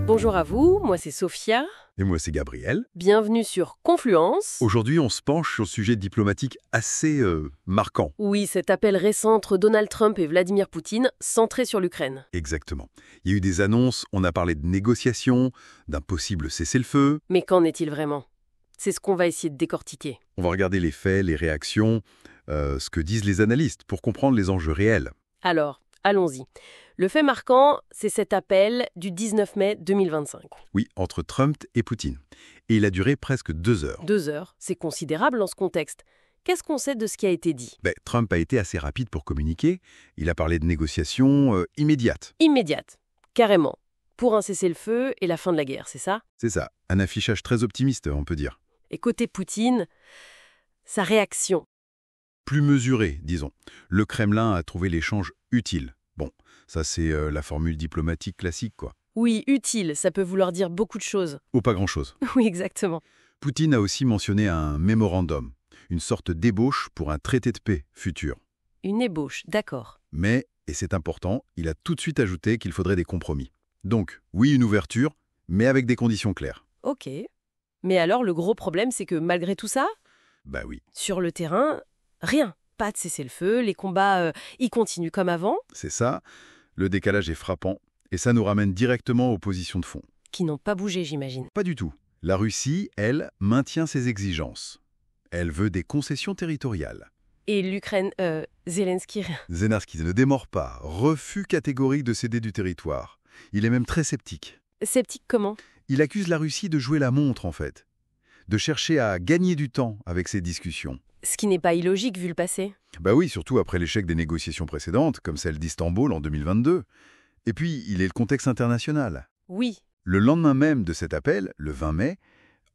Bonjour à vous, moi c'est Sophia. Et moi, c'est Gabriel. Bienvenue sur Confluence. Aujourd'hui, on se penche sur un sujet diplomatique assez marquant. Oui, cet appel récent entre Donald Trump et Vladimir Poutine, centré sur l'Ukraine. Exactement. Il y a eu des annonces, on a parlé de négociations, d'un possible cessez-le-feu. Mais qu'en est-il vraiment? C'est ce qu'on va essayer de décortiquer. On va regarder les faits, les réactions, ce que disent les analystes pour comprendre les enjeux réels. Alors, allons-y. Le fait marquant, c'est cet appel du 19 mai 2025. Oui, entre Trump et Poutine. Et il a duré presque 2 heures. 2 heures, c'est considérable dans ce contexte. Qu'est-ce qu'on sait de ce qui a été dit? Trump a été assez rapide pour communiquer. Il a parlé de négociations immédiates. Immédiate, carrément. Pour un cessez-le-feu et la fin de la guerre, c'est ça? C'est ça, un affichage très optimiste, on peut dire. Et côté Poutine, sa réaction. Plus mesuré, disons. Le Kremlin a trouvé l'échange utile. Bon, ça c'est la formule diplomatique classique, quoi. Oui, utile, ça peut vouloir dire beaucoup de choses. Ou pas grand-chose. Oui, exactement. Poutine a aussi mentionné un mémorandum, une sorte d'ébauche pour un traité de paix futur. Une ébauche, d'accord. Mais, et c'est important, il a tout de suite ajouté qu'il faudrait des compromis. Donc, oui, une ouverture, mais avec des conditions claires. Ok. Mais alors, le gros problème, c'est que malgré tout ça, Bah oui, sur le terrain, rien. Pas de cessez-le-feu, les combats, ils continuent comme avant, c'est ça. Le décalage est frappant, et ça nous ramène directement aux positions de fond. qui n'ont pas bougé, j'imagine. Pas du tout. La Russie, elle, maintient ses exigences. Elle veut des concessions territoriales. Et l'Ukraine, Zelensky, rien. Zelensky ne démord pas, refus catégorique de céder du territoire. Il est même très sceptique. Sceptique comment? Il accuse la Russie de jouer la montre, en fait. De chercher à gagner du temps avec ces discussions. Ce qui n'est pas illogique vu le passé. Bah oui, surtout après l'échec des négociations précédentes, comme celle d'Istanbul en 2022. Et puis, il est le contexte international. Oui, Le lendemain même de cet appel, le 20 mai,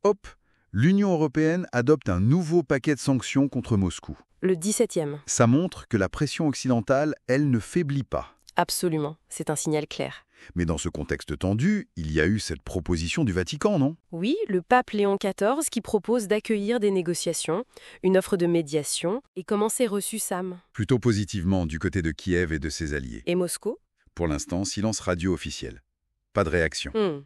hop, l'Union européenne adopte un nouveau paquet de sanctions contre Moscou. le 17e. Ça montre que la pression occidentale, elle, ne faiblit pas. Absolument, c'est un signal clair. Mais dans ce contexte tendu, il y a eu cette proposition du Vatican, non? Oui, le pape Léon XIV qui propose d'accueillir des négociations, une offre de médiation, et comment c'est reçu, Sam? Plutôt positivement du côté de Kiev et de ses alliés. Et Moscou? Pour l'instant, silence radio officiel. Pas de réaction. Hmm.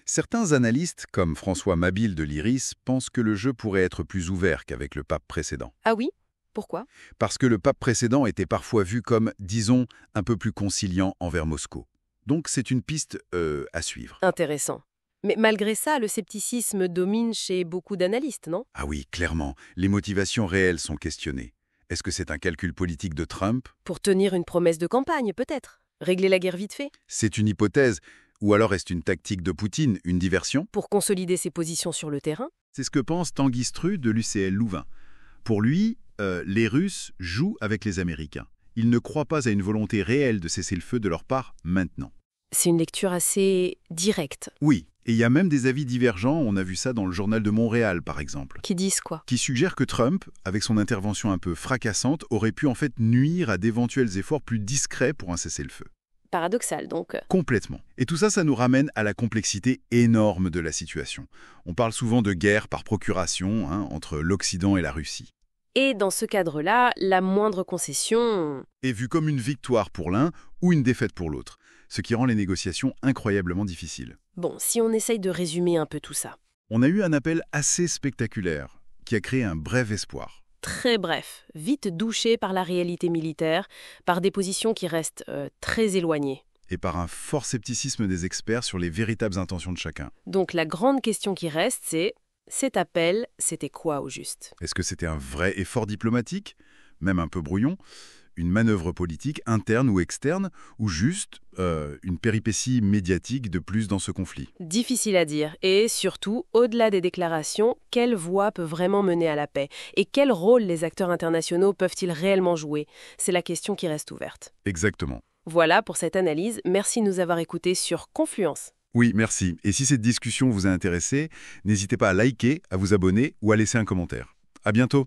Certains analystes, comme François Mabille de l'IRIS, pensent que le jeu pourrait être plus ouvert qu'avec le pape précédent. Ah oui? Pourquoi? Parce que le pape précédent était parfois vu comme, disons, un peu plus conciliant envers Moscou. Donc c'est une piste à suivre. Intéressant. Mais malgré ça, le scepticisme domine chez beaucoup d'analystes, non? Ah oui, clairement, les motivations réelles sont questionnées. Est-ce que c'est un calcul politique de Trump? Pour tenir une promesse de campagne, peut-être. Régler la guerre vite fait. C'est une hypothèse. Ou alors est-ce une tactique de Poutine, une diversion? Pour consolider ses positions sur le terrain. C'est ce que pense Tanguy Stru de l'UCL Louvain. Pour lui, les Russes jouent avec les Américains. Ils ne croient pas à une volonté réelle de cesser le feu de leur part maintenant. C'est une lecture assez directe. Oui, et il y a même des avis divergents, on a vu ça dans le Journal de Montréal par exemple, Qui disent quoi? qui suggèrent que Trump, avec son intervention un peu fracassante, aurait pu en fait nuire à d'éventuels efforts plus discrets pour un cessez-le-feu. Paradoxal, donc. Complètement. Et tout ça, ça nous ramène à la complexité énorme de la situation. On parle souvent de guerre par procuration entre l'Occident et la Russie. Et dans ce cadre-là, la moindre concession... Est vue comme une victoire pour l'un ou une défaite pour l'autre, ce qui rend les négociations incroyablement difficiles. Bon, si on essaye de résumer un peu tout ça. On a eu un appel assez spectaculaire, qui a créé un bref espoir. Très bref, vite douché par la réalité militaire, par des positions qui restent très éloignées. Et par un fort scepticisme des experts sur les véritables intentions de chacun. Donc la grande question qui reste, c'est... Cet appel, c'était quoi au juste? Est-ce que c'était un vrai effort diplomatique, même un peu brouillon, une manœuvre politique interne ou externe, ou juste une péripétie médiatique de plus dans ce conflit? Difficile à dire. Et surtout, au-delà des déclarations, quelle voie peut vraiment mener à la paix? Et quel rôle les acteurs internationaux peuvent-ils réellement jouer? C'est la question qui reste ouverte. Exactement. Voilà pour cette analyse. Merci de nous avoir écoutés sur Confluence. Oui, merci. Et si cette discussion vous a intéressé, n'hésitez pas à liker, à vous abonner ou à laisser un commentaire. À bientôt.